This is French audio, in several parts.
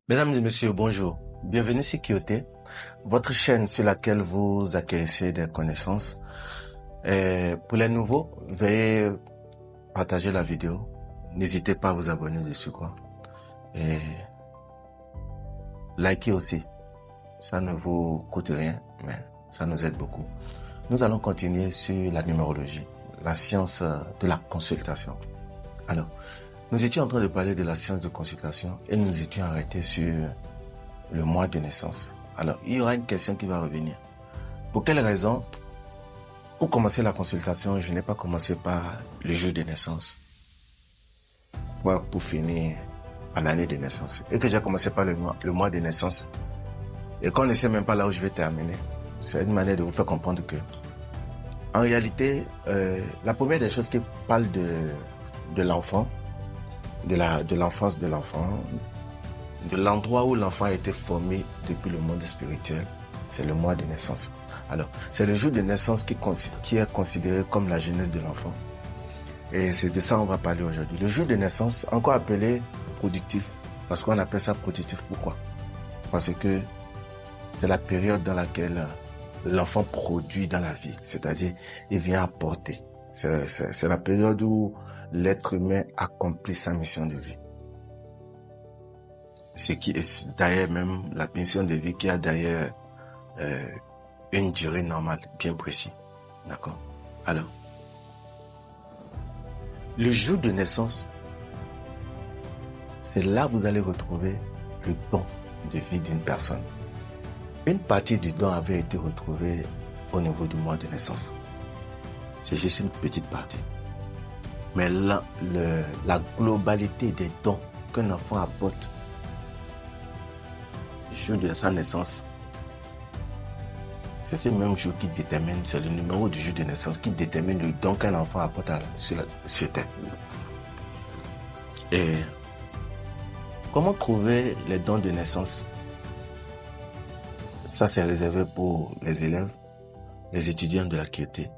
Mesdames et messieurs, bonjour. Bienvenue sur Kyoté, votre chaîne sur laquelle vous acquérez des connaissances. Et pour les nouveaux, veuillez partager la vidéo. N'hésitez pas à vous abonner dessus, quoi. Et likez aussi. Ça ne vous coûte rien, mais ça nous aide beaucoup. Nous allons continuer sur la numérologie, la science de la consultation. Alors, nous étions en train de parler de la science de consultation et nous étions arrêtés sur le mois de naissance. Alors, il y aura une question qui va revenir. Pour quelle raison, pour commencer la consultation, je n'ai pas commencé par le jour de naissance, pour finir par l'année de naissance, et que j'ai commencé par le mois de naissance, et qu'on ne sait même pas là où je vais terminer. C'est une manière de vous faire comprendre que, en réalité, la première des choses qui parle de l'enfant, de l'enfance de l'enfant, de l'endroit où l'enfant a été formé depuis le monde spirituel, c'est le mois de naissance. Alors, c'est le jour de naissance qui est considéré comme la jeunesse de l'enfant. Et c'est de ça qu'on va parler aujourd'hui. Le jour de naissance, encore appelé productif, parce qu'on appelle ça productif. Pourquoi? Parce que c'est la période dans laquelle l'enfant produit dans la vie, c'est-à-dire il vient apporter. C'est la période où l'être humain accomplit sa mission de vie. Ce qui est d'ailleurs même la mission de vie qui a d'ailleurs une durée normale, bien précise. D'accord? Alors, le jour de naissance, c'est là que vous allez retrouver le don de vie d'une personne. Une partie du don avait été retrouvée au niveau du mois de naissance. C'est juste une petite partie. Mais là, la globalité des dons qu'un enfant apporte le jour de sa naissance, c'est ce même jour qui détermine, c'est le numéro du jour de naissance qui détermine le don qu'un enfant apporte sur terre. Et comment trouver les dons de naissance? Ça, c'est réservé pour les élèves, les étudiants de la Kyoté,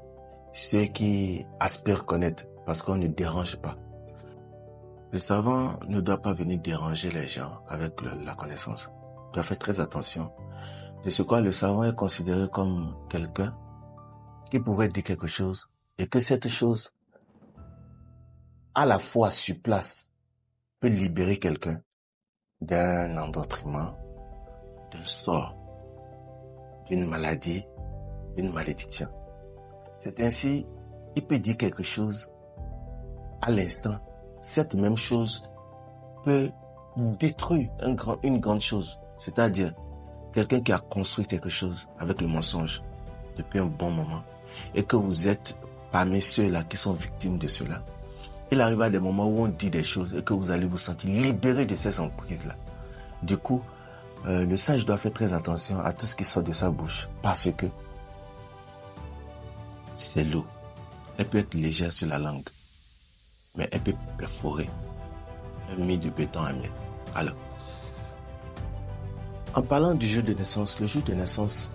ceux qui aspirent connaître, parce qu'on ne dérange pas. Le savant ne doit pas venir déranger les gens avec la connaissance. Il doit faire très attention. De ce quoi le savant est considéré comme quelqu'un qui pourrait dire quelque chose et que cette chose, à la fois sur place, peut libérer quelqu'un d'un endoctrinement, d'un sort, d'une maladie, d'une malédiction. C'est ainsi, il peut dire quelque chose à l'instant. Cette même chose peut détruire une grande chose, c'est-à-dire quelqu'un qui a construit quelque chose avec le mensonge depuis un bon moment et que vous êtes parmi ceux-là qui sont victimes de cela. Il arrive à des moments où on dit des choses et que vous allez vous sentir libéré de ces emprises-là. Du coup, le sage doit faire très attention à tout ce qui sort de sa bouche parce que c'est l'eau. Elle peut être légère sur la langue, mais elle peut perforer un mur de béton armé. Alors, en parlant du jour de naissance, le jour de naissance,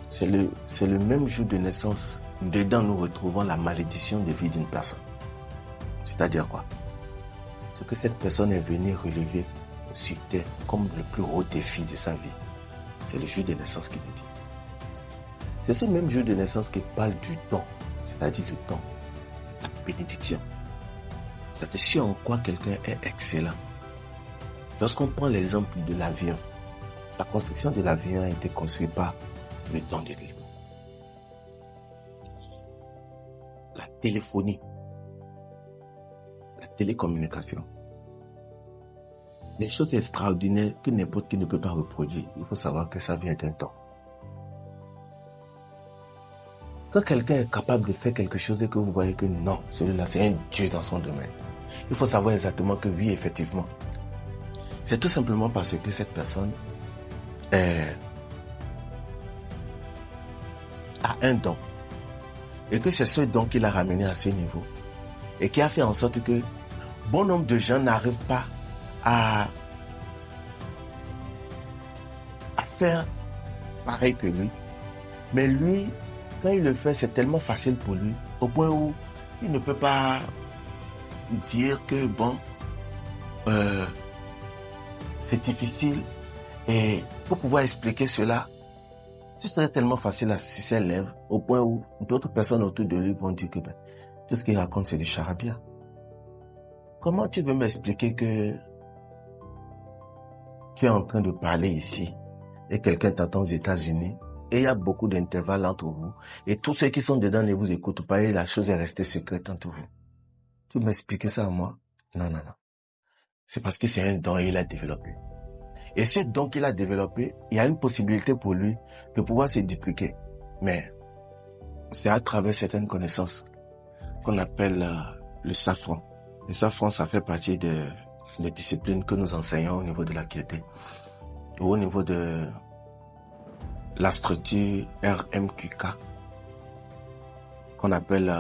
c'est le même jour de naissance. Dedans, nous retrouvons la malédiction de vie d'une personne. C'est-à-dire quoi? Ce que cette personne est venue relever sur terre comme le plus haut défi de sa vie. C'est le jour de naissance qui le dit. C'est ce même jour de naissance qui parle du don, c'est-à-dire le don, la bénédiction. C'est-à-dire si en quoi quelqu'un est excellent. Lorsqu'on prend l'exemple de l'avion, la construction de l'avion a été construite par le don de quelqu'un. La téléphonie, la télécommunication, les choses extraordinaires que n'importe qui ne peut pas reproduire, il faut savoir que ça vient d'un don. Quand quelqu'un est capable de faire quelque chose et que vous voyez que non, celui-là c'est un dieu dans son domaine, il faut savoir exactement que oui, effectivement, c'est tout simplement parce que cette personne a un don et que c'est ce don qui l'a ramené à ce niveau et qui a fait en sorte que bon nombre de gens n'arrivent pas à faire pareil que lui. Mais lui, quand il le fait, c'est tellement facile pour lui, au point où il ne peut pas dire que bon, c'est difficile. Et pour pouvoir expliquer cela, ce serait tellement facile à sucer les lèvres au point où d'autres personnes autour de lui vont dire que tout ce qu'il raconte, c'est du charabia. Comment tu veux m'expliquer que tu es en train de parler ici et quelqu'un t'entend aux États-Unis et il y a beaucoup d'intervalles entre vous et tous ceux qui sont dedans ne vous écoutent pas et la chose est restée secrète entre vous? Tu veux m'expliquer ça à moi? Non. C'est parce que c'est un don et il a développé. Et ce don qu'il a développé, il y a une possibilité pour lui de pouvoir se dupliquer. Mais c'est à travers certaines connaissances qu'on appelle le safran. Le safran, ça fait partie des disciplines que nous enseignons au niveau de la Kyoté ou au niveau de la structure RMQK qu'on appelle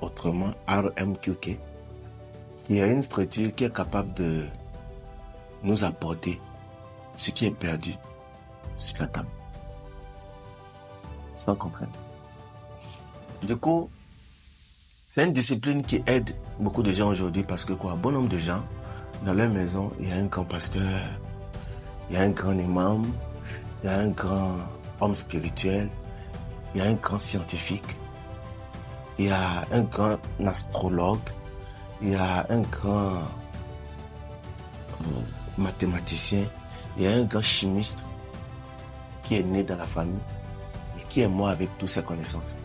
autrement RMQK, qui est une structure qui est capable de nous apporter ce qui est perdu sur la table sans comprendre. Du coup, c'est une discipline qui aide beaucoup de gens aujourd'hui parce que bon nombre de gens dans leur maison, il y a un grand pasteur, il y a un grand imam, il y a un grand homme spirituel, il y a un grand scientifique, il y a un grand astrologue, il y a un grand mathématicien, il y a un grand chimiste qui est né dans la famille et qui est mort avec toutes ses connaissances.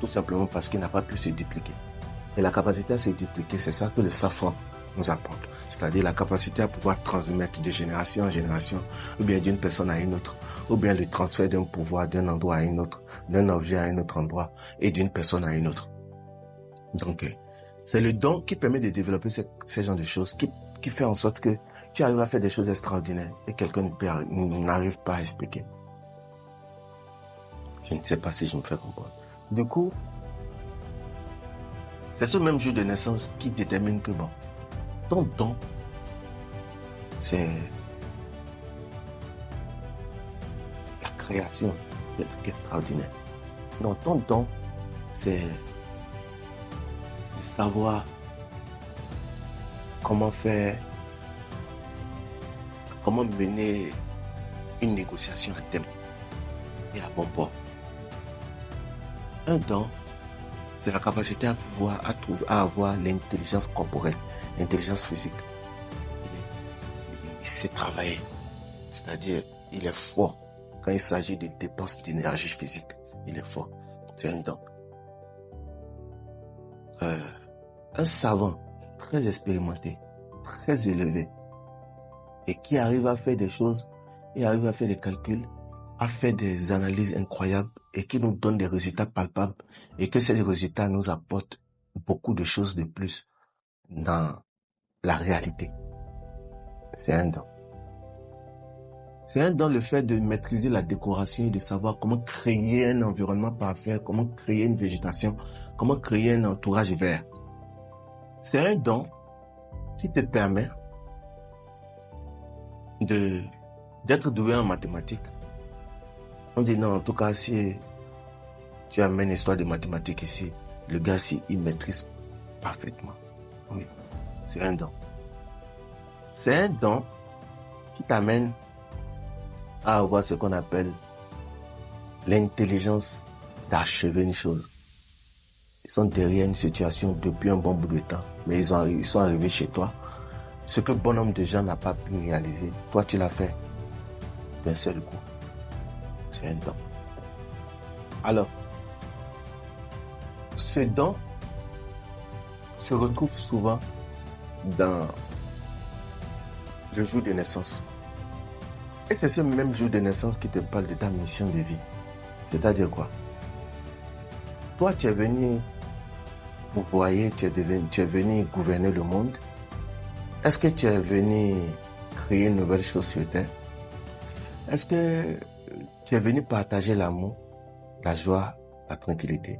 Tout simplement parce qu'il n'a pas pu se dupliquer. Et la capacité à se dupliquer, c'est ça que le safran nous apporte. C'est-à-dire la capacité à pouvoir transmettre de génération en génération, ou bien d'une personne à une autre, ou bien le transfert d'un pouvoir d'un endroit à un autre, d'un objet à un autre endroit, et d'une personne à une autre. Donc, c'est le don qui permet de développer ces genres de choses, qui fait en sorte que tu arrives à faire des choses extraordinaires et quelqu'un n'arrive pas à expliquer. Je ne sais pas si je me fais comprendre. Du coup, c'est ce même jour de naissance qui détermine que ton don, c'est la création d'un truc extraordinaire. Non, ton don, c'est de savoir comment mener une négociation à terme et à bon port. Un don, c'est la capacité à avoir l'intelligence corporelle, l'intelligence physique. Il sait travailler, c'est-à-dire il est fort quand il s'agit de dépenses d'énergie physique. Il est fort, c'est un don. Un savant très expérimenté, très élevé, et qui arrive à faire des choses, et arrive à faire des calculs, à faire des analyses incroyables et qui nous donne des résultats palpables et que ces résultats nous apportent beaucoup de choses de plus dans la réalité. C'est un don. C'est un don le fait de maîtriser la décoration et de savoir comment créer un environnement parfait, comment créer une végétation, comment créer un entourage vert. C'est un don qui te permet d'être doué en mathématiques. On dit non, en tout cas, si tu amènes une histoire de mathématiques ici, le gars, il maîtrise parfaitement. Oui, c'est un don. C'est un don qui t'amène à avoir ce qu'on appelle l'intelligence d'achever une chose. Ils sont derrière une situation depuis un bon bout de temps, mais ils sont arrivés chez toi. Ce que bon nombre de gens n'ont pas pu réaliser, toi tu l'as fait d'un seul coup. C'est un don. Alors, ce don se retrouve souvent dans le jour de naissance. Et c'est ce même jour de naissance qui te parle de ta mission de vie. C'est-à-dire quoi? Toi, tu es venu pouvoyer, tu es venu gouverner le monde. Est-ce que tu es venu créer une nouvelle chose sur Terre? Est-ce que tu es venu partager l'amour, la joie, la tranquillité?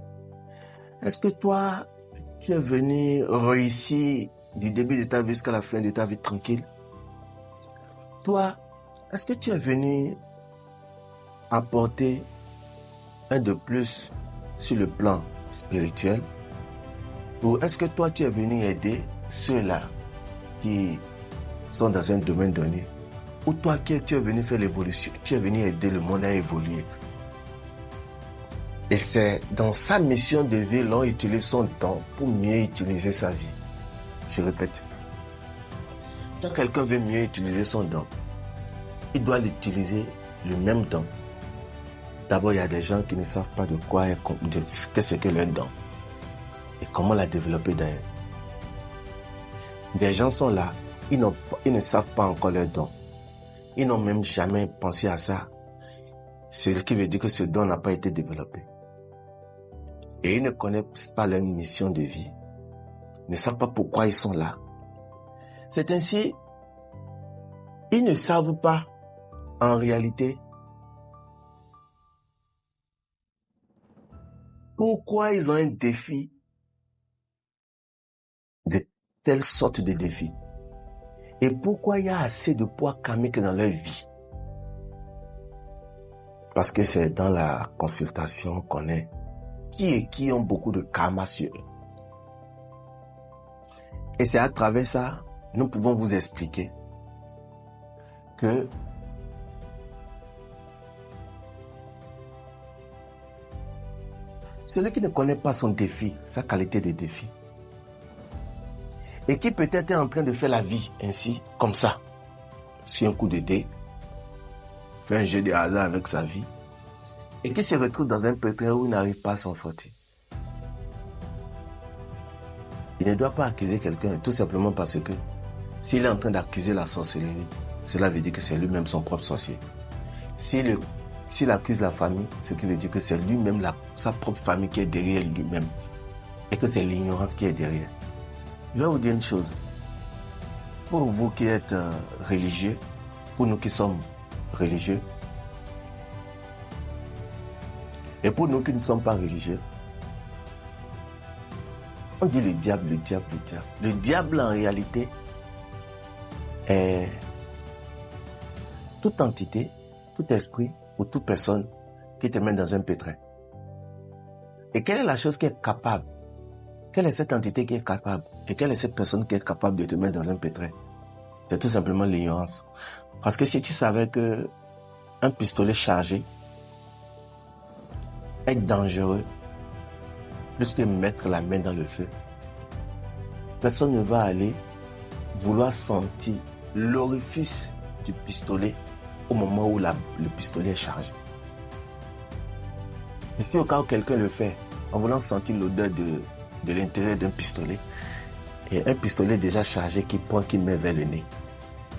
Est-ce que toi, tu es venu réussir du début de ta vie jusqu'à la fin de ta vie tranquille? Toi, est-ce que tu es venu apporter un de plus sur le plan spirituel? Ou est-ce que toi, tu es venu aider ceux-là qui sont dans un domaine donné, ou toi tu es venu faire l'évolution, tu es venu aider le monde à évoluer. Et c'est dans sa mission de vie, l'on utilise son temps pour mieux utiliser sa vie. Je répète. Quand quelqu'un veut mieux utiliser son don, il doit l'utiliser le même don. D'abord, il y a des gens qui ne savent pas de quoi qu'est-ce que leur don et comment la développer d'ailleurs. Des gens sont là, ils ne savent pas encore leur don. Ils n'ont même jamais pensé à ça. Ce qui veut dire que ce don n'a pas été développé. Et ils ne connaissent pas leur mission de vie. Ils ne savent pas pourquoi ils sont là. C'est ainsi, ils ne savent pas, en réalité, pourquoi ils ont un défi, de telle sorte de défi. Et pourquoi il y a assez de poids karmique dans leur vie. Parce que c'est dans la consultation qu'on est qui ont beaucoup de karma sur eux. Et c'est à travers ça, nous pouvons vous expliquer que celui qui ne connaît pas son défi, sa qualité de défi, et qui peut-être est en train de faire la vie ainsi, comme ça, sur un coup de dé, fait un jeu de hasard avec sa vie, et qui se retrouve dans un pétrin où il n'arrive pas à s'en sortir. Il ne doit pas accuser quelqu'un, tout simplement parce que s'il est en train d'accuser la sorcellerie, cela veut dire que c'est lui-même son propre sorcier. S'il accuse la famille, ce qui veut dire que c'est lui-même sa propre famille qui est derrière lui-même. Et que c'est l'ignorance qui est derrière. Je vais vous dire une chose. Pour vous qui êtes religieux, pour nous qui sommes religieux, et pour nous qui ne sommes pas religieux, on dit le diable, le diable, le diable. Le diable, en réalité, est toute entité, tout esprit ou toute personne qui te met dans un pétrin. Et quelle est la chose qui est capable? Quelle est cette entité qui est capable? Et quelle est cette personne qui est capable de te mettre dans un pétrin? C'est tout simplement l'ignorance. Parce que si tu savais que un pistolet chargé est dangereux, plus que mettre la main dans le feu, personne ne va aller vouloir sentir l'orifice du pistolet au moment où le pistolet est chargé. Et si au cas où quelqu'un le fait, en voulant sentir l'odeur de l'intérieur d'un pistolet, et un pistolet déjà chargé qui met vers le nez,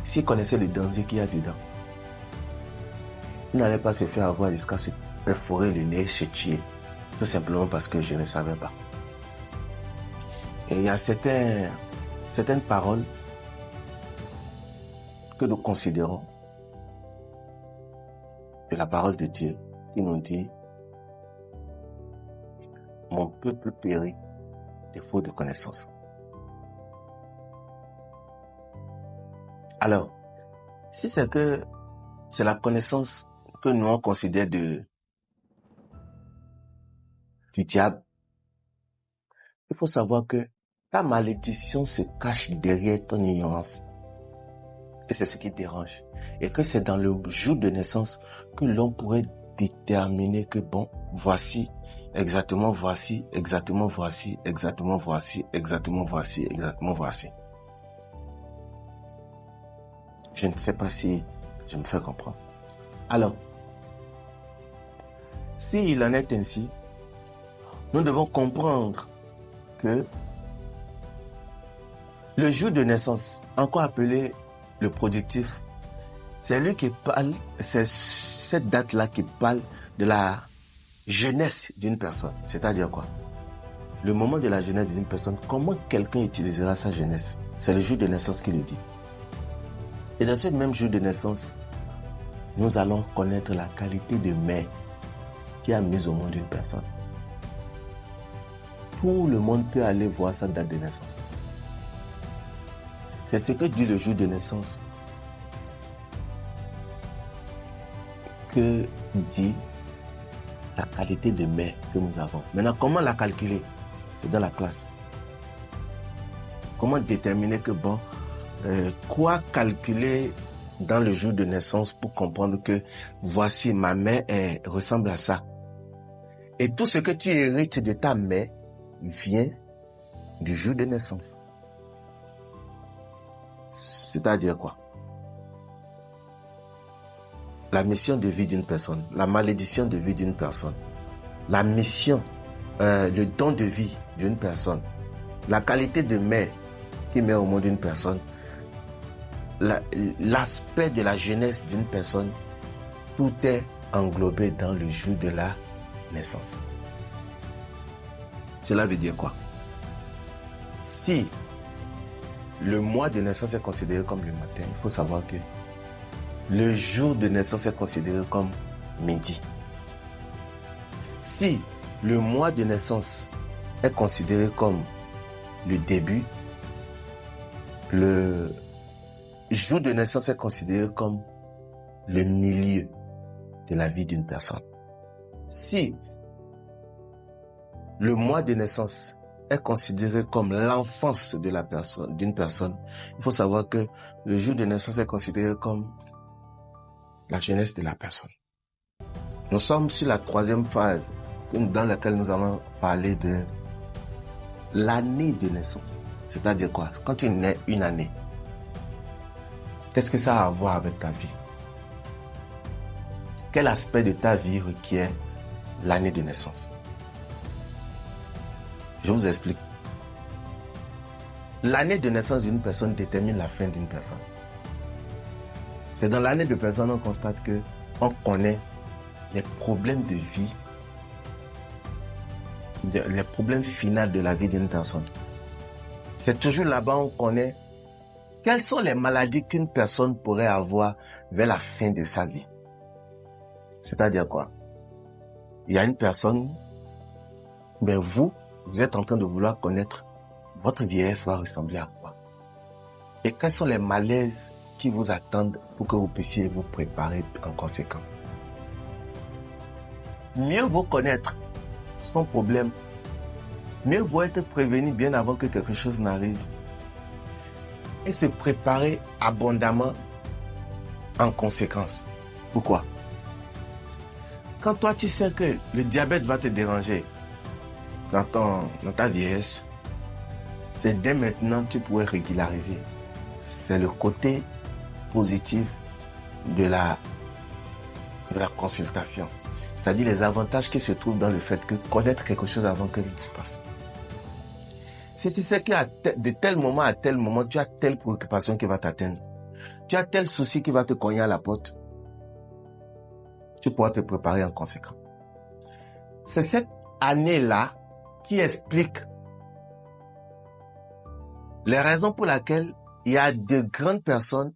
s'il connaissait le danger qu'il y a dedans, il n'allait pas se faire avoir jusqu'à se perforer le nez, se tuer, tout simplement parce que je ne savais pas. Et il y a certaines paroles que nous considérons de la parole de Dieu qui nous dit: mon peuple périt de faute de connaissance. Alors, si c'est que c'est la connaissance que nous on considère du diable, il faut savoir que ta malédiction se cache derrière ton ignorance. Et c'est ce qui dérange. Et que c'est dans le jour de naissance que l'on pourrait déterminer que bon, voici, exactement voici, exactement voici, exactement voici, exactement voici, exactement voici. Je ne sais pas si je me fais comprendre. Alors, s'il en est ainsi, nous devons comprendre que le jour de naissance, encore appelé le productif, c'est lui qui parle, c'est cette date-là qui parle de la jeunesse d'une personne. C'est-à-dire quoi? Le moment de la jeunesse d'une personne, comment quelqu'un utilisera sa jeunesse? C'est le jour de naissance qui le dit. Et dans ce même jour de naissance, nous allons connaître la qualité de mère qui a mis au monde une personne. Tout le monde peut aller voir sa date de naissance. C'est ce que dit le jour de naissance que dit la qualité de mère que nous avons. Maintenant, comment la calculer? C'est dans la classe. Comment déterminer que bon, Quoi calculer dans le jour de naissance pour comprendre que voici ma mère ressemble à ça. Et tout ce que tu hérites de ta mère vient du jour de naissance. C'est-à-dire quoi? La mission de vie d'une personne, la malédiction de vie d'une personne, la mission, le don de vie d'une personne, la qualité de mère qui met au monde une personne, l'aspect de la jeunesse d'une personne, tout est englobé dans le jour de la naissance. Cela veut dire quoi? Si le mois de naissance est considéré comme le matin, il faut savoir que le jour de naissance est considéré comme midi. Si le mois de naissance est considéré comme le début, le jour de naissance est considéré comme le milieu de la vie d'une personne. Si le mois de naissance est considéré comme l'enfance de la personne, d'une personne, il faut savoir que le jour de naissance est considéré comme la jeunesse de la personne. Nous sommes sur la troisième phase dans laquelle nous allons parler de l'année de naissance. C'est-à-dire quoi? Quand tu nais une année, qu'est-ce que ça a à voir avec ta vie? Quel aspect de ta vie requiert l'année de naissance? Je vous explique. L'année de naissance d'une personne détermine la fin d'une personne. C'est dans l'année de personne qu'on constate que on connaît les problèmes de vie, les problèmes finaux de la vie d'une personne. C'est toujours là-bas qu'on connaît quelles sont les maladies qu'une personne pourrait avoir vers la fin de sa vie. C'est-à-dire quoi? Il y a une personne, mais vous êtes en train de vouloir connaître votre vieillesse va ressembler à quoi? Et quels sont les malaises qui vous attendent pour que vous puissiez vous préparer en conséquence? Mieux vaut connaître son problème, mieux vaut être prévenu bien avant que quelque chose n'arrive et se préparer abondamment en conséquence. Pourquoi? Quand toi tu sais que le diabète va te déranger dans ta vieillesse, c'est dès maintenant que tu pourrais régulariser. C'est le côté positif de la consultation. C'est-à-dire les avantages qui se trouvent dans le fait que connaître quelque chose avant qu'il se passe. Si tu sais qu'à de tel moment à tel moment, tu as telle préoccupation qui va t'atteindre, tu as tel souci qui va te cogner à la porte, tu pourras te préparer en conséquence. C'est cette année-là qui explique les raisons pour lesquelles il y a de grandes personnes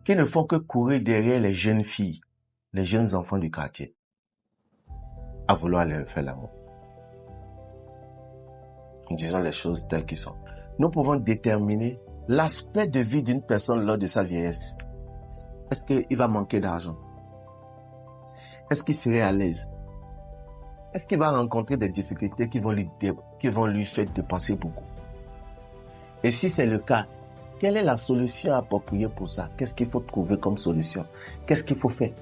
qui ne font que courir derrière les jeunes filles, les jeunes enfants du quartier, à vouloir leur faire l'amour. Disons les choses telles qu'elles sont. Nous pouvons déterminer l'aspect de vie d'une personne lors de sa vieillesse. Est-ce qu'il va manquer d'argent? Est-ce qu'il serait à l'aise? Est-ce qu'il va rencontrer des difficultés qui vont lui faire dépenser beaucoup? Et si c'est le cas, quelle est la solution appropriée pour ça? Qu'est-ce qu'il faut trouver comme solution? Qu'est-ce qu'il faut faire?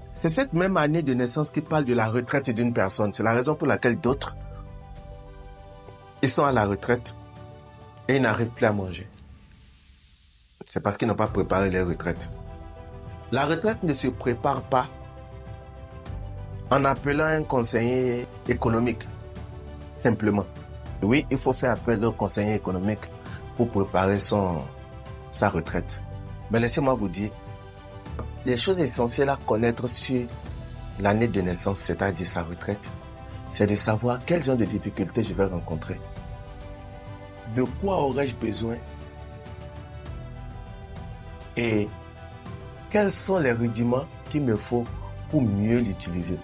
C'est cette même année de naissance qui parle de la retraite d'une personne. C'est la raison pour laquelle d'autres, ils sont à la retraite et ils n'arrivent plus à manger. C'est parce qu'ils n'ont pas préparé leur retraite. La retraite ne se prépare pas en appelant un conseiller économique, simplement. Oui, il faut faire appel au conseiller économique pour préparer sa retraite. Mais laissez-moi vous dire, les choses essentielles à connaître sur l'année de naissance, c'est-à-dire sa retraite, c'est de savoir quel genre de difficultés je vais rencontrer. De quoi aurais-je besoin? Et quels sont les rudiments qu'il me faut pour mieux l'utiliser?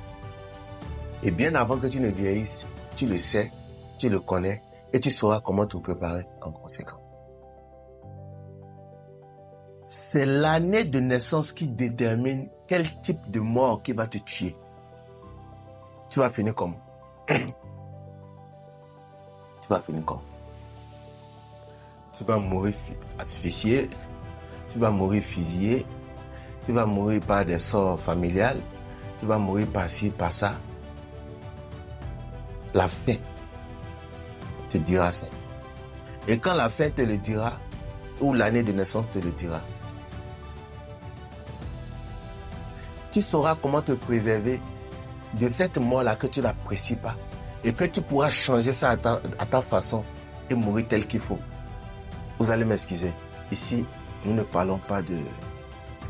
Et bien avant que tu ne vieillisses, tu le sais, tu le connais et tu sauras comment te préparer en conséquence. C'est l'année de naissance qui détermine quel type de mort qui va te tuer. Tu vas finir comment? Tu vas finir comment? Tu vas mourir asphyxié, tu vas mourir fusillé, tu vas mourir par des sorts familiales, tu vas mourir par ci, par ça. La fin te dira ça. Et quand la fin te le dira, ou l'année de naissance te le dira, tu sauras comment te préserver de cette mort-là que tu n'apprécies pas et que tu pourras changer ça à ta façon et mourir tel qu'il faut. Vous allez m'excuser. Ici, nous ne parlons pas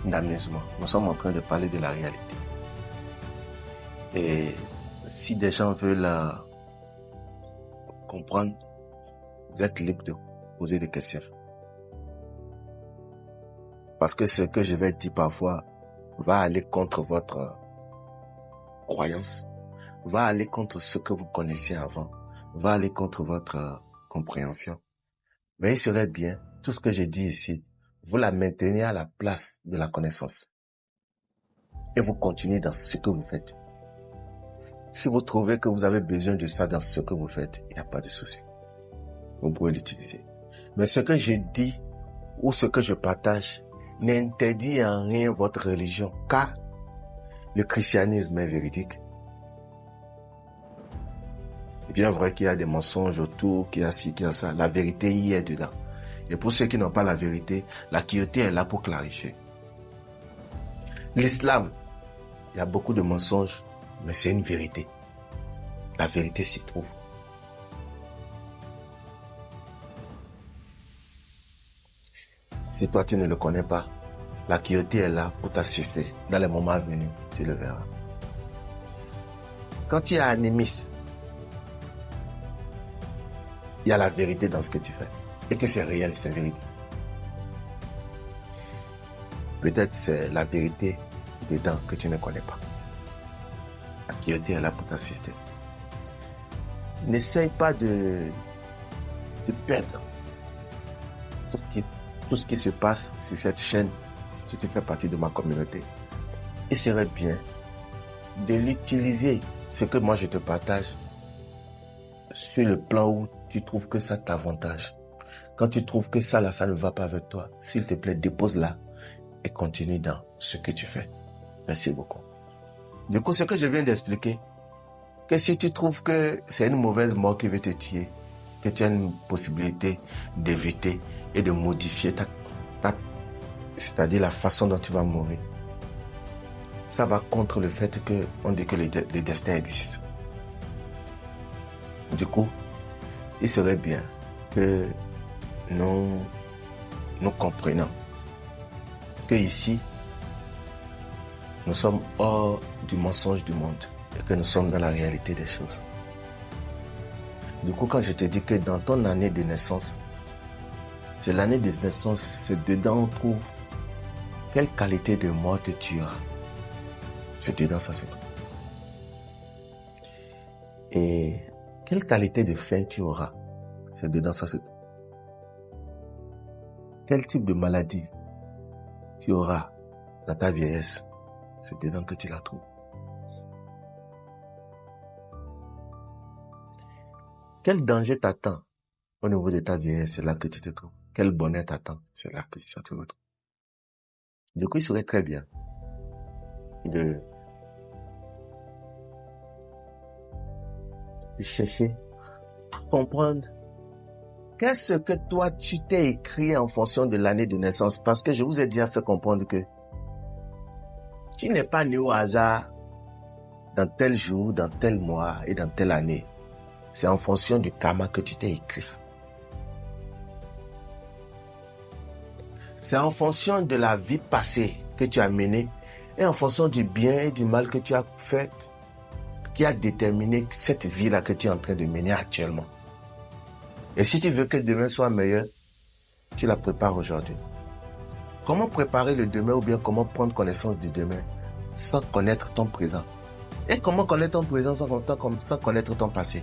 d'amusement. Nous sommes en train de parler de la réalité. Et si des gens veulent comprendre, vous êtes libre de poser des questions. Parce que ce que je vais dire parfois va aller contre votre croyance, va aller contre ce que vous connaissiez avant, va aller contre votre compréhension. Mais il serait bien, tout ce que j'ai dit ici, vous la maintenez à la place de la connaissance. Et vous continuez dans ce que vous faites. Si vous trouvez que vous avez besoin de ça dans ce que vous faites, il n'y a pas de souci. Vous pouvez l'utiliser. Mais ce que je dis ou ce que je partage n'interdit en rien votre religion, car le christianisme est véridique. C'est bien vrai qu'il y a des mensonges autour, qu'il y a ci, qu'il y a ça. La vérité y est dedans. Et pour ceux qui n'ont pas la vérité, la vérité est là pour clarifier. L'islam, il y a beaucoup de mensonges, mais c'est une vérité. La vérité s'y trouve. Si toi tu ne le connais pas, la vérité est là pour t'assister. Dans les moments à venir, tu le verras. Quand tu es animiste, il y a la vérité dans ce que tu fais. Et que c'est réel, c'est véridique. Peut-être c'est la vérité dedans que tu ne connais pas. La vérité est là pour t'assister. N'essaye pas de perdre tout ce qui se passe sur cette chaîne si tu fais partie de ma communauté. Il serait bien de l'utiliser, ce que moi je te partage, sur le plan où tu trouves que ça t'avantage. Quand tu trouves que ça là, ça ne va pas avec toi, s'il te plaît, dépose-la et continue dans ce que tu fais. Merci beaucoup. Du coup, ce que je viens d'expliquer, que si tu trouves que c'est une mauvaise mort qui veut te tuer, que tu as une possibilité d'éviter et de modifier c'est-à-dire la façon dont tu vas mourir, ça va contre le fait que on dit que le destin existe. Du coup, il serait bien que nous comprenions que ici, nous sommes hors du mensonge du monde et que nous sommes dans la réalité des choses. Du coup, quand je te dis que dans ton année de naissance, c'est l'année de naissance, c'est dedans on trouve quelle qualité de mort te tuera. C'est dedans ça se trouve. Et quelle qualité de fin tu auras. C'est dedans ça se trouve. Quel type de maladie tu auras dans ta vieillesse. C'est dedans que tu la trouves. Quel danger t'attend au niveau de ta vieillesse, c'est là que tu te trouves. Quel bonheur t'attend, c'est là que ça te retrouve. Du coup, il serait très bien de chercher à comprendre qu'est-ce que toi tu t'es écrit en fonction de l'année de naissance. Parce que je vous ai déjà fait comprendre que tu n'es pas né au hasard dans tel jour, dans tel mois et dans telle année. C'est en fonction du karma que tu t'es écrit. C'est en fonction de la vie passée que tu as menée et en fonction du bien et du mal que tu as fait qui a déterminé cette vie-là que tu es en train de mener actuellement. Et si tu veux que demain soit meilleur, tu la prépares aujourd'hui. Comment préparer le demain ou bien comment prendre connaissance du demain sans connaître ton présent? Et comment connaître ton présent sans connaître ton passé?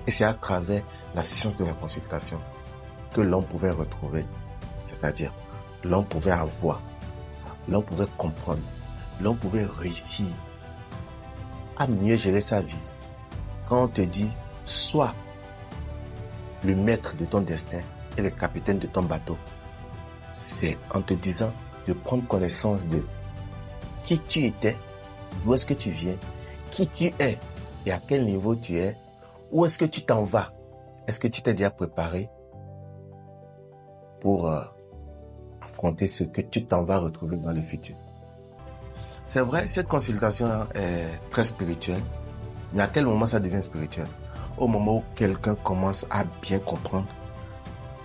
Et c'est à travers la science de la consultation que l'on pouvait retrouver, c'est-à-dire l'on pouvait avoir, l'on pouvait comprendre, l'on pouvait réussir à mieux gérer sa vie. Quand on te dit, sois le maître de ton destin, et le capitaine de ton bateau. C'est en te disant de prendre connaissance de qui tu étais, d'où est-ce que tu viens, qui tu es et à quel niveau tu es, où est-ce que tu t'en vas. Est-ce que tu t'es déjà préparé pour affronter ce que tu t'en vas retrouver dans le futur? C'est vrai, cette consultation est très spirituelle, mais à quel moment ça devient spirituel? Au moment où quelqu'un commence à bien comprendre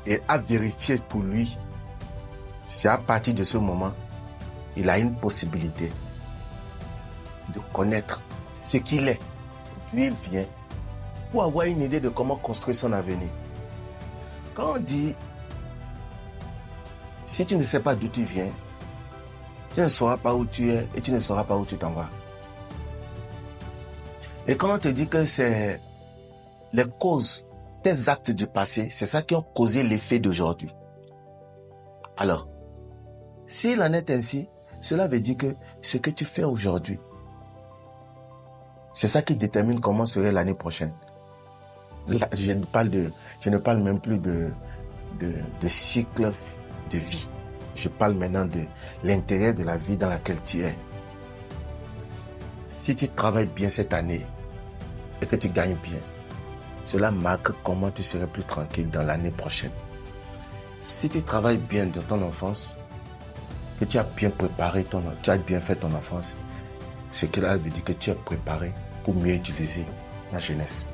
et à vérifier pour lui, c'est à partir de ce moment, il a une possibilité de connaître ce qu'il est, d'où il vient, pour avoir une idée de comment construire son avenir. Quand on dit, si tu ne sais pas d'où tu viens, tu ne sauras pas où tu es et tu ne sauras pas où tu t'en vas. Et quand on te dit que c'est les causes, tes actes du passé, c'est ça qui ont causé l'effet d'aujourd'hui. Alors, s'il en est ainsi, cela veut dire que ce que tu fais aujourd'hui, c'est ça qui détermine comment serait l'année prochaine. Là, je ne parle même plus de cycle de vie. Je parle maintenant de l'intérêt de la vie dans laquelle tu es. Si tu travailles bien cette année et que tu gagnes bien, cela marque comment tu serais plus tranquille dans l'année prochaine. Si tu travailles bien dans ton enfance, que tu as bien préparé tu as bien fait ton enfance, ce qui veut dire que tu es préparé pour mieux utiliser la jeunesse.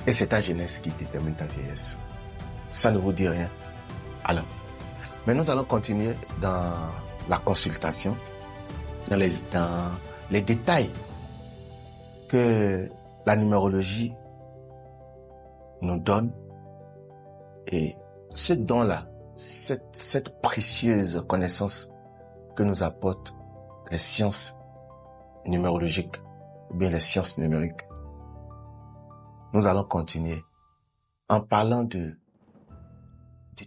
Et c'est ta jeunesse qui détermine ta vieillesse. Ça ne vous dit rien? Alors, mais nous allons continuer dans la consultation, dans les détails que la numérologie nous donne et ce don-là, cette précieuse connaissance que nous apportent les sciences numérologiques ou bien les sciences numériques. Nous allons continuer en parlant du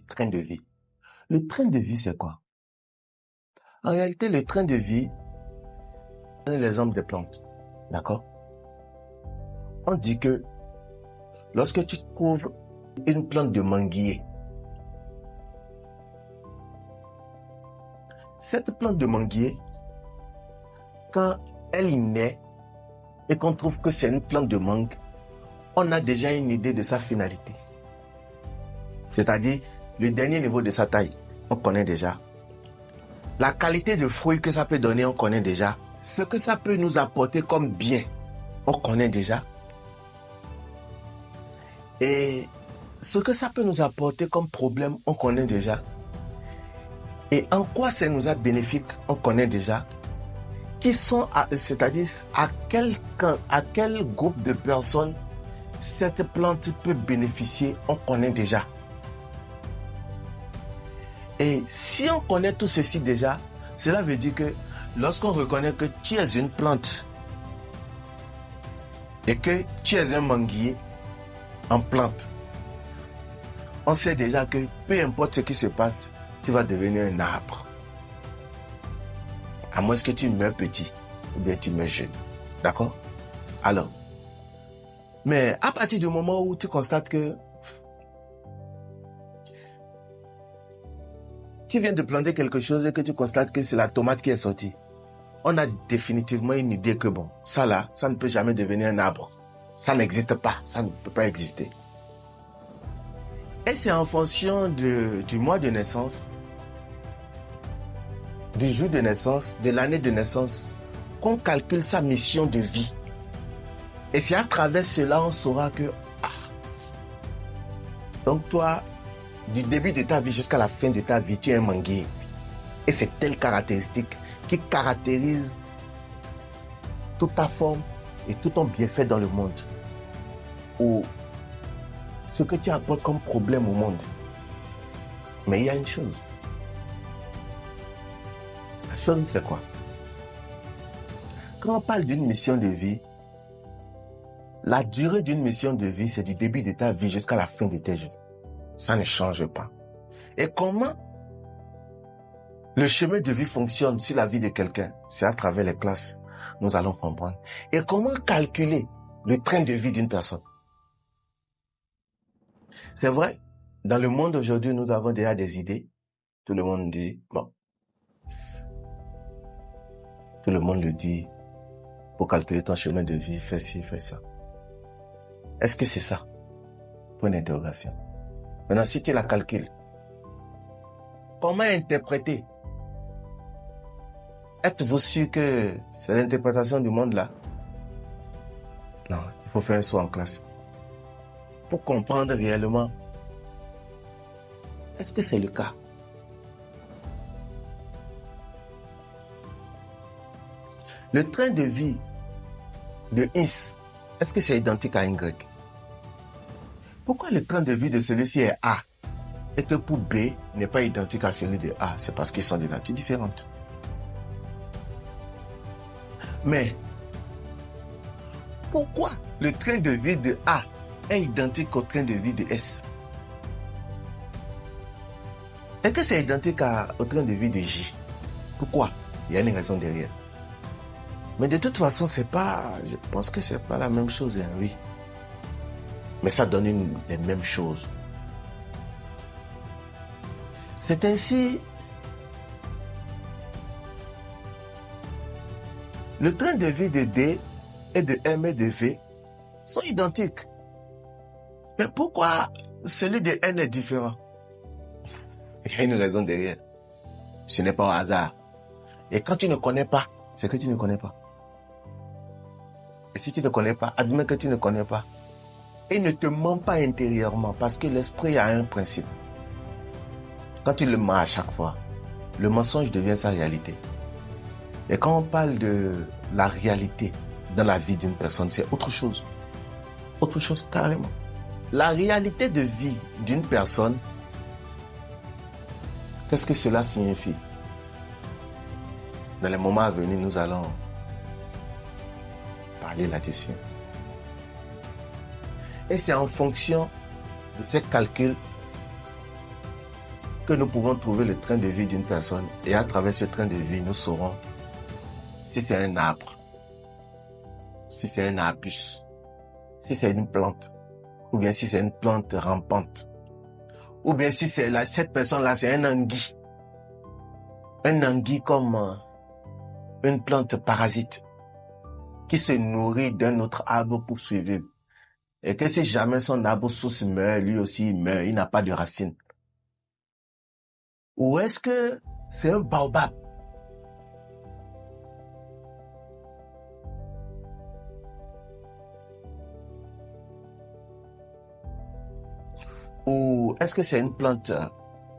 train de vie. Le train de vie, c'est quoi? En réalité, le train de vie, c'est l'exemple des plantes. D'accord? On dit que lorsque tu trouves une plante de manguier, cette plante de manguier, quand elle naît et qu'on trouve que c'est une plante de mangue, on a déjà une idée de sa finalité. C'est-à-dire, le dernier niveau de sa taille, on connaît déjà. La qualité de fruits que ça peut donner, on connaît déjà. Ce que ça peut nous apporter comme bien, on connaît déjà. Et ce que ça peut nous apporter comme problème, on connaît déjà. Et en quoi ça nous a bénéfique, on connaît déjà. Qui sont, c'est-à-dire à quel groupe de personnes cette plante peut bénéficier, on connaît déjà. Et si on connaît tout ceci déjà, cela veut dire que lorsqu'on reconnaît que tu es une plante et que tu es un manguier en plante, on sait déjà que peu importe ce qui se passe, tu vas devenir un arbre. À moins que tu meurs petit ou bien tu meurs jeune. D'accord? Alors, mais à partir du moment où tu constates que tu viens de planter quelque chose et que tu constates que c'est la tomate qui est sortie, on a définitivement une idée que bon, ça là, ça ne peut jamais devenir un arbre. Ça n'existe pas, ça ne peut pas exister. Et c'est en fonction du mois de naissance, du jour de naissance, de l'année de naissance, qu'on calcule sa mission de vie. Et c'est à travers cela on saura que donc toi, du début de ta vie jusqu'à la fin de ta vie, tu es un manguier. Et c'est telle caractéristique qui caractérise toute ta forme et tout ton bienfait dans le monde. Ou ce que tu apportes comme problème au monde. Mais il y a une chose. La chose, c'est quoi? Quand on parle d'une mission de vie, la durée d'une mission de vie, c'est du début de ta vie jusqu'à la fin de tes jours. Ça ne change pas. Et comment le chemin de vie fonctionne sur la vie de quelqu'un? C'est à travers les classes. Nous allons comprendre. Et comment calculer le train de vie d'une personne? C'est vrai, Dans le monde aujourd'hui, nous avons déjà des idées. Tout le monde dit, bon, tout le monde le dit, pour calculer ton chemin de vie, fais ci, fais ça. Est-ce que c'est ça? Point d'interrogation. Maintenant, si tu la calcules, comment interpréter? Êtes-vous sûr que c'est l'interprétation du monde là? Non, il faut faire un saut en classe. Pour comprendre réellement, est-ce que c'est le cas? Le train de vie de X, est-ce que c'est identique à Y? Pourquoi le train de vie de celui-ci est A et que pour B n'est pas identique à celui de A? C'est parce qu'ils sont de nature différente. Mais pourquoi le train de vie de A est identique au train de vie de S? Est-ce que c'est identique au train de vie de J? Pourquoi? Il y a une raison derrière. Mais de toute façon, je pense que c'est pas la même chose, hein, oui. Mais ça donne les mêmes choses. C'est ainsi. Le train de vie de D et de M et de V sont identiques. Mais pourquoi celui de N est différent? Il y a une raison derrière. Ce n'est pas au hasard. Et quand tu ne connais pas, c'est que tu ne connais pas. Et si tu ne connais pas, admets que tu ne connais pas. Et ne te mens pas intérieurement parce que l'esprit a un principe. Quand tu le mens à chaque fois, le mensonge devient sa réalité. Et quand on parle de la réalité dans la vie d'une personne, c'est autre chose. Autre chose carrément. La réalité de vie d'une personne, qu'est-ce que cela signifie? Dans les moments à venir, nous allons parler là-dessus. Et c'est en fonction de ces calculs que nous pouvons trouver le train de vie d'une personne. Et à travers ce train de vie, nous saurons si c'est un arbre, si c'est un arbuste, si c'est une plante, ou bien si c'est une plante rampante, ou bien si cette personne-là, c'est un anguille. Un anguille comme une plante parasite qui se nourrit d'un autre arbre pour survivre. Et que si jamais son arbre source meurt, lui aussi il meurt, il n'a pas de racines. Ou est-ce que c'est un baobab? Ou est-ce que c'est une plante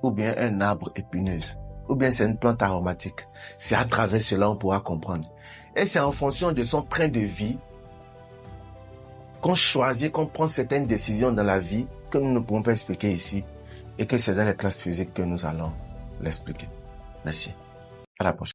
ou bien un arbre épineuse? Ou bien c'est une plante aromatique? C'est à travers cela on pourra comprendre. Et c'est en fonction de son train de vie qu'on choisit, qu'on prend certaines décisions dans la vie que nous ne pouvons pas expliquer ici et que c'est dans les classes physiques que nous allons l'expliquer. Merci. À la prochaine.